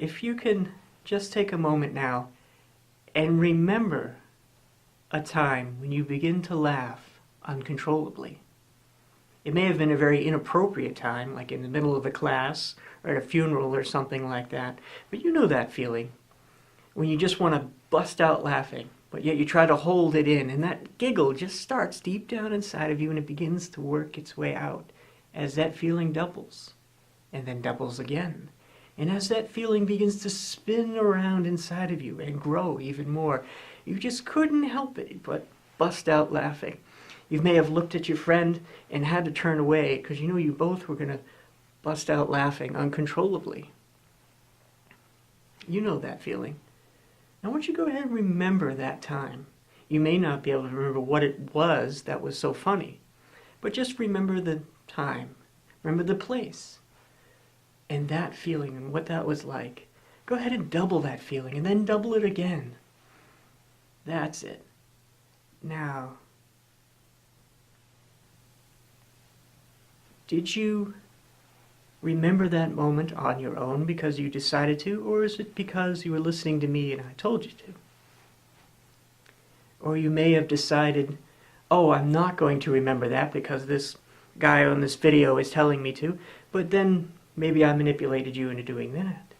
if you can just take a moment now and remember a time when you begin to laugh uncontrollably. It may have been a very inappropriate time, like in the middle of a class or at a funeral or something like that, but you know that feeling when you just want to bust out laughing, but yet you try to hold it in, and that giggle just starts deep down inside of you and it begins to work its way out as that feeling doubles and then doubles again. And as that feeling begins to spin around inside of you and grow even more, you just couldn't help it but bust out laughing. You may have looked at your friend and had to turn away because you know you both were going to bust out laughing uncontrollably. You know that feeling. Now why don't you go ahead and remember that time. You may not be able to remember what it was that was so funny, but just remember the time. Remember the place. And that feeling and what that was like. Go ahead and double that feeling and then double it again. That's it. Now, did you remember that moment on your own because you decided to, or is it because you were listening to me and I told you to? Or you may have decided, oh, I'm not going to remember that because this guy on this video is telling me to, but then maybe I manipulated you into doing that.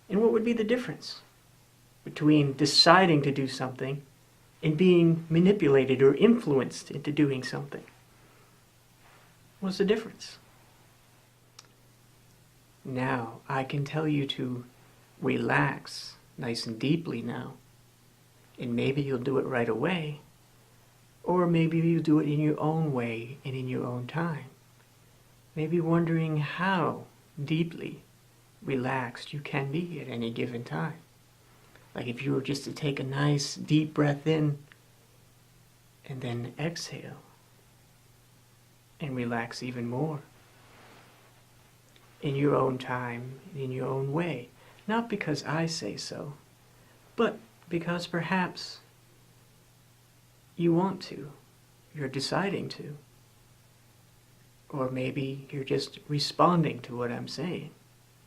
And what would be the difference between deciding to do something and being manipulated or influenced into doing something? What's the difference? Now, I can tell you to relax nice and deeply now. And maybe you'll do it right away. Or maybe you'll do it in your own way and in your own time. Maybe wondering how deeply relaxed you can be at any given time. Like if you were just to take a nice deep breath in and then exhale and relax even more in your own time, in your own way. Not because I say so, but because perhaps you want to, you're deciding to. Or maybe you're just responding to what I'm saying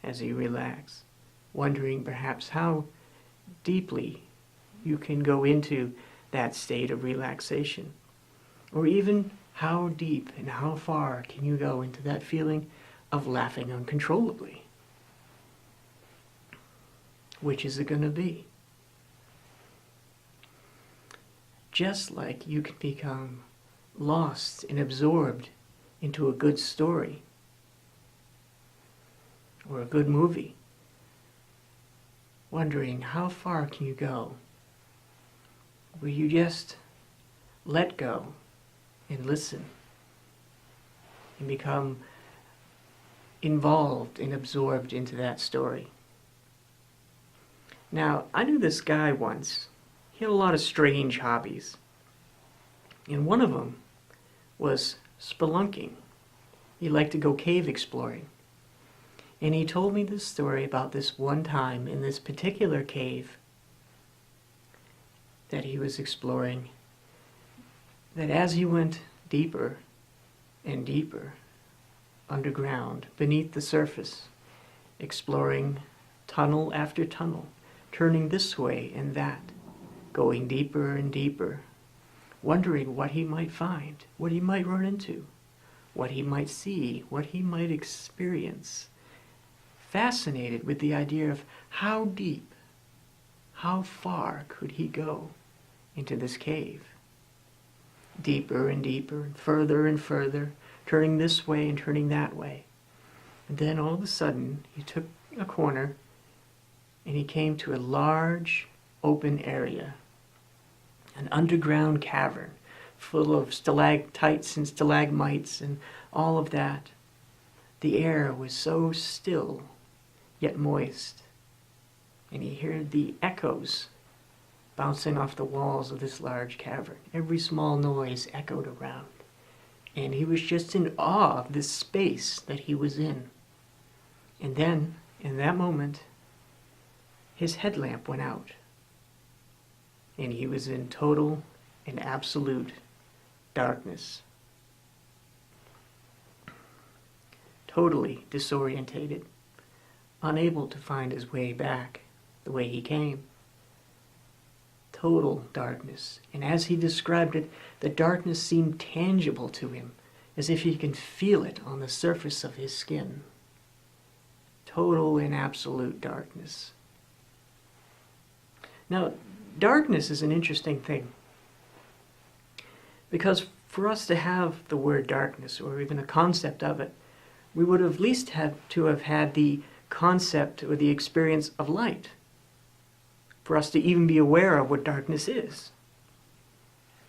as you relax, wondering perhaps how deeply you can go into that state of relaxation. Or even how deep and how far can you go into that feeling of laughing uncontrollably? Which is it going to be? Just like you can become lost and absorbed into a good story or a good movie, wondering how far can you go where you just let go and listen and become involved and absorbed into that story. Now, I knew this guy once. He had a lot of strange hobbies, and one of them was spelunking. He liked to go cave exploring. And he told me this story about this one time in this particular cave that he was exploring, that as he went deeper and deeper underground, beneath the surface, exploring tunnel after tunnel, turning this way and that, going deeper and deeper, wondering what he might find, what he might run into, what he might see, what he might experience. Fascinated with the idea of how deep, how far could he go into this cave. Deeper and deeper, and further, turning this way and turning that way. And then all of a sudden, he took a corner and he came to a large open area, an underground cavern full of stalactites and stalagmites and all of that. The air was so still, yet moist, and he heard the echoes bouncing off the walls of this large cavern. Every small noise echoed around, and he was just in awe of this space that he was in. And then, in that moment, his headlamp went out, and he was in total and absolute darkness. Totally disorientated, unable to find his way back the way he came. Total darkness. And as he described it, the darkness seemed tangible to him, as if he could feel it on the surface of his skin. Total and absolute darkness. Now, darkness is an interesting thing, because for us to have the word darkness, or even a concept of it, we would have at least had to have had the concept or the experience of light, for us to even be aware of what darkness is.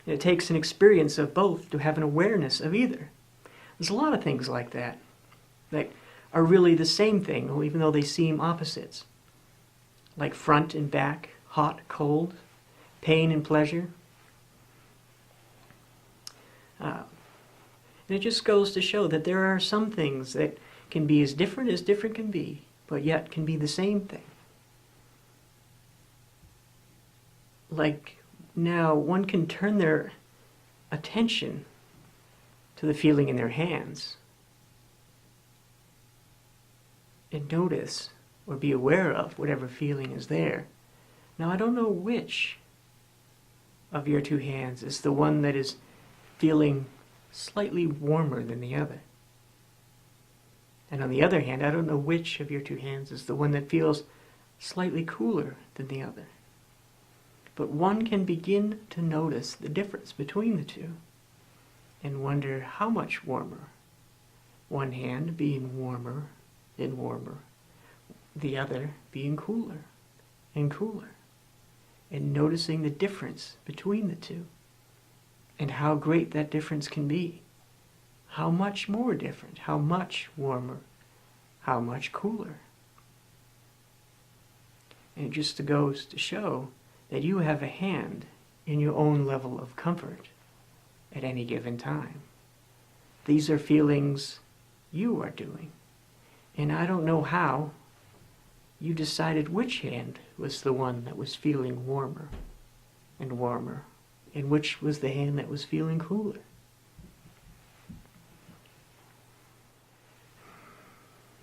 It takes an experience of both to have an awareness of either. There's a lot of things like that are really the same thing, even though they seem opposites. Like front and back, hot, cold, pain and pleasure. And it just goes to show that there are some things that can be as different can be, but yet can be the same thing. Like now, one can turn their attention to the feeling in their hands and notice or be aware of whatever feeling is there. Now, I don't know which of your two hands is the one that is feeling slightly warmer than the other. And on the other hand, I don't know which of your two hands is the one that feels slightly cooler than the other. But one can begin to notice the difference between the two and wonder how much warmer. One hand being warmer and warmer, the other being cooler and cooler, and noticing the difference between the two and how great that difference can be. How much more different, how much warmer, how much cooler. And it just goes to show that you have a hand in your own level of comfort at any given time. These are feelings you are doing. And I don't know how you decided which hand was the one that was feeling warmer and warmer, and which was the hand that was feeling cooler.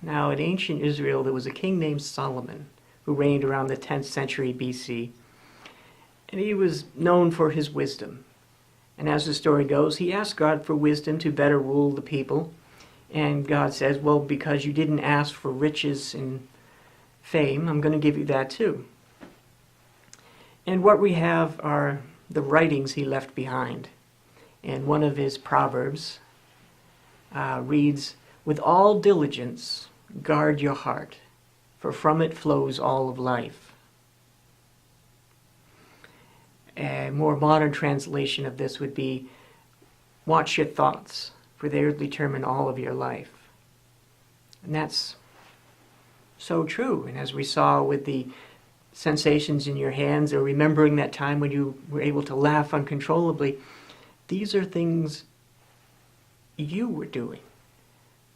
Now, in ancient Israel, there was a king named Solomon who reigned around the 10th century BC. And he was known for his wisdom. And as the story goes, he asked God for wisdom to better rule the people. And God says, well, because you didn't ask for riches and fame, I'm going to give you that too. And what we have are the writings he left behind. And one of his proverbs reads, "With all diligence, guard your heart, for from it flows all of life." A more modern translation of this would be, "Watch your thoughts, for they will determine all of your life." And that's so true. And as we saw with the sensations in your hands, or remembering that time when you were able to laugh uncontrollably, these are things you were doing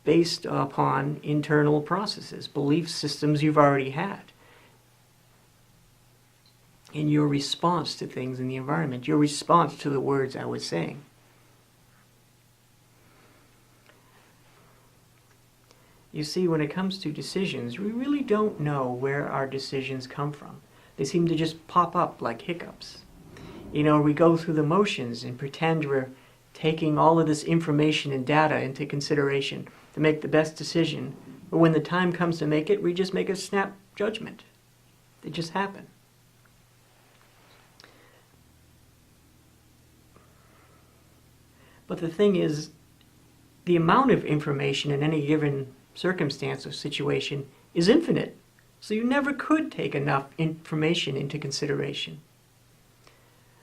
based upon internal processes, belief systems you've already had. In your response to things in the environment, your response to the words I was saying. You see, when it comes to decisions, we really don't know where our decisions come from. They seem to just pop up like hiccups. We go through the motions and pretend we're taking all of this information and data into consideration to make the best decision. But when the time comes to make it, we just make a snap judgment. They just happen. But the thing is, the amount of information in any given circumstance or situation is infinite. So you never could take enough information into consideration.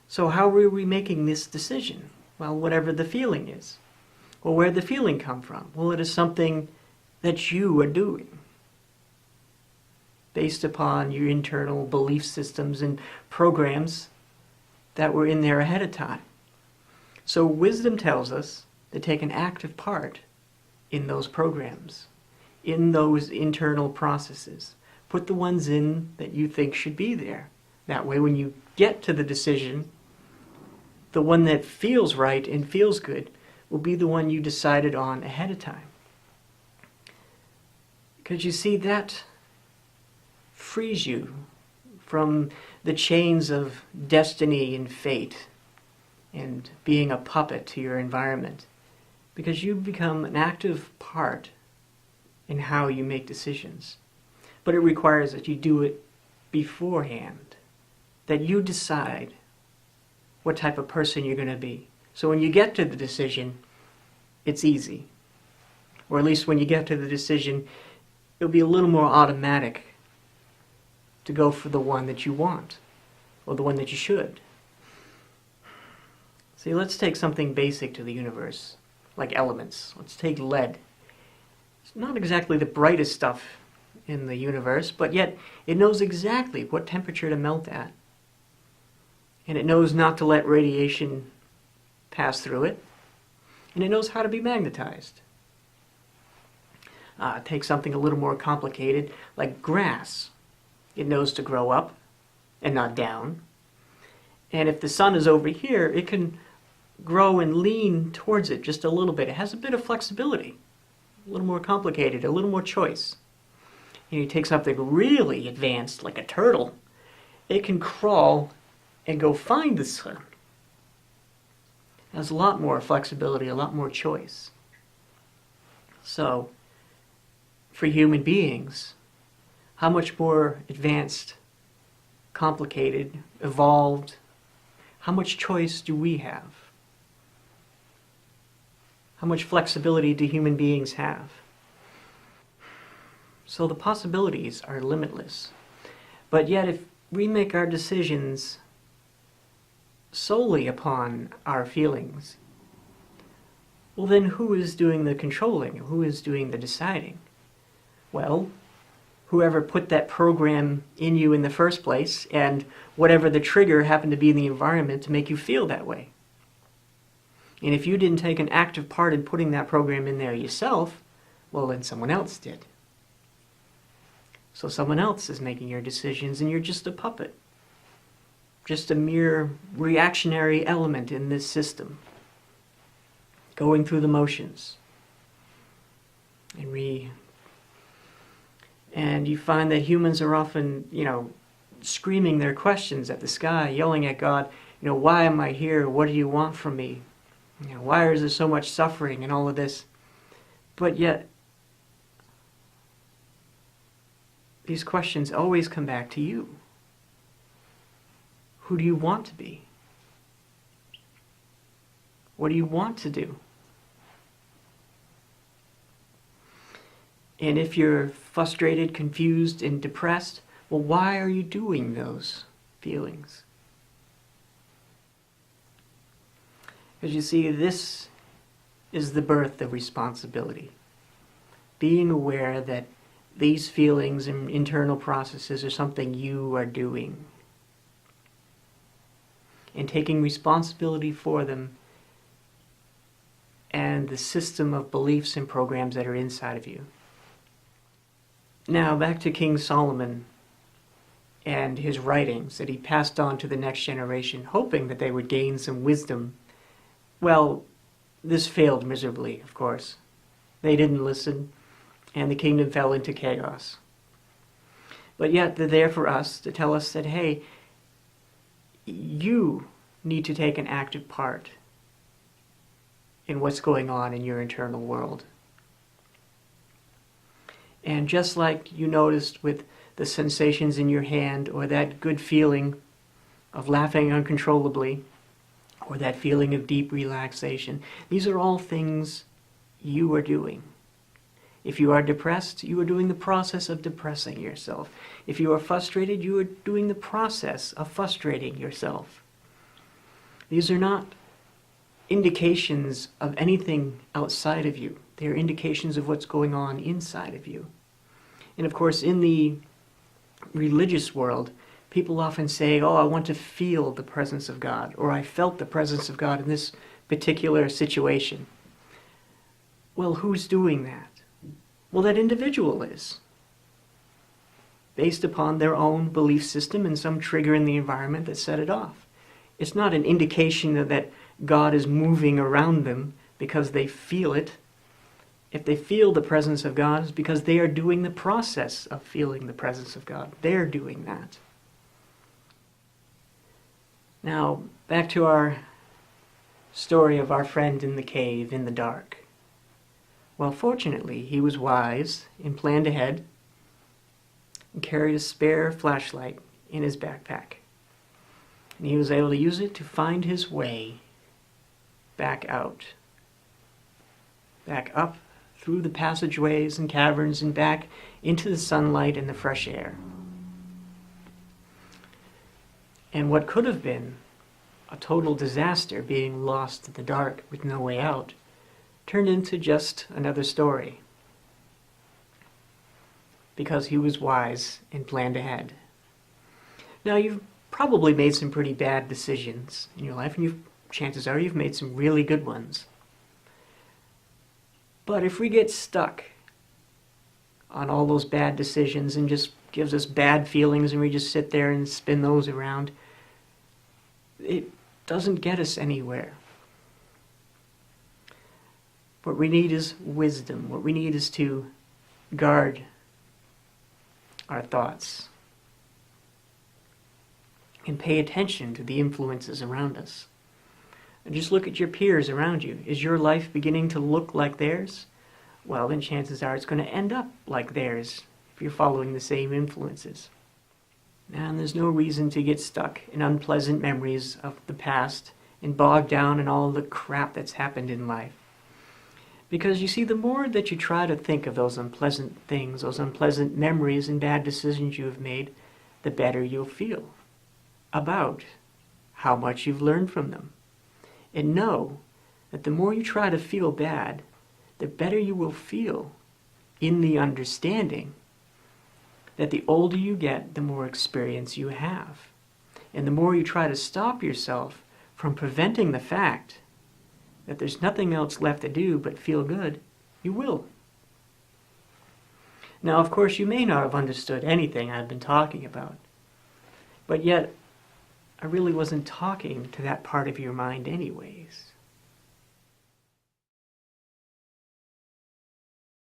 So how were we making this decision? Well, whatever the feeling is. Well, where'd the feeling come from? Well, it is something that you are doing based upon your internal belief systems and programs that were in there ahead of time. So wisdom tells us to take an active part in those programs, in those internal processes. Put the ones in that you think should be there. That way, when you get to the decision, the one that feels right and feels good will be the one you decided on ahead of time. Because you see, that frees you from the chains of destiny and fate and being a puppet to your environment, because you become an active part in how you make decisions. But it requires that you do it beforehand, that you decide what type of person you're going to be. So when you get to the decision, it's easy. Or at least when you get to the decision, it'll be a little more automatic to go for the one that you want, or the one that you should. See, let's take something basic to the universe, like elements. Let's take lead. It's not exactly the brightest stuff in the universe, but yet it knows exactly what temperature to melt at. And it knows not to let radiation pass through it. And it knows how to be magnetized. Take something a little more complicated, like grass. It knows to grow up and not down. And if the sun is over here, it can grow and lean towards it just a little bit. It has a bit of flexibility, a little more complicated, a little more choice. And you take something really advanced, like a turtle, it can crawl and go find the sun. It has a lot more flexibility, a lot more choice. So, for human beings, how much more advanced, complicated, evolved, how much choice do we have? How much flexibility do human beings have? So the possibilities are limitless. But yet if we make our decisions solely upon our feelings, well then who is doing the controlling? Who is doing the deciding? Well, whoever put that program in you in the first place, and whatever the trigger happened to be in the environment to make you feel that way. And if you didn't take an active part in putting that program in there yourself, well then someone else did. So someone else is making your decisions and you're just a puppet. Just a mere reactionary element in this system. Going through the motions. And you find that humans are often, screaming their questions at the sky, yelling at God, why am I here? What do you want from me? Why is there so much suffering and all of this? But yet, these questions always come back to you. Who do you want to be? What do you want to do? And if you're frustrated, confused, and depressed, well, why are you doing those feelings? Because you see, this is the birth of responsibility. Being aware that these feelings and internal processes are something you are doing. And taking responsibility for them and the system of beliefs and programs that are inside of you. Now, back to King Solomon and his writings that he passed on to the next generation, hoping that they would gain some wisdom. Well, this failed miserably, of course. They didn't listen, and the kingdom fell into chaos. But yet, they're there for us to tell us that, hey, you need to take an active part in what's going on in your internal world. And just like you noticed with the sensations in your hand, or that good feeling of laughing uncontrollably, or that feeling of deep relaxation, these are all things you are doing. If you are depressed, you are doing the process of depressing yourself. If you are frustrated, you are doing the process of frustrating yourself. These are not indications of anything outside of you. They are indications of what's going on inside of you. And of course, in the religious world, people often say, I want to feel the presence of God, or I felt the presence of God in this particular situation. Well, who's doing that? Well, that individual is. Based upon their own belief system and some trigger in the environment that set it off. It's not an indication that God is moving around them because they feel it. if they feel the presence of God, it's because they are doing the process of feeling the presence of God. They're doing that. Now, back to our story of our friend in the cave in the dark. Well, fortunately, he was wise and planned ahead and carried a spare flashlight in his backpack. And he was able to use it to find his way back out, back up through the passageways and caverns and back into the sunlight and the fresh air. And what could have been a total disaster, being lost in the dark with no way out, turned into just another story. Because he was wise and planned ahead. Now, you've probably made some pretty bad decisions in your life, and chances are you've made some really good ones. But if we get stuck on all those bad decisions and just gives us bad feelings and we just sit there and spin those around, it doesn't get us anywhere. What we need is wisdom. What we need is to guard our thoughts and pay attention to the influences around us. And just look at your peers around you. Is your life beginning to look like theirs? Well, then chances are it's going to end up like theirs if you're following the same influences. And there's no reason to get stuck in unpleasant memories of the past and bogged down in all the crap that's happened in life. Because you see, the more that you try to think of those unpleasant things, those unpleasant memories and bad decisions you have made, the better you'll feel about how much you've learned from them. And know that the more you try to feel bad, the better you will feel in the understanding that the older you get, the more experience you have. And the more you try to stop yourself from preventing the fact that there's nothing else left to do but feel good, you will. Now, of course, you may not have understood anything I've been talking about, but yet I really wasn't talking to that part of your mind anyways.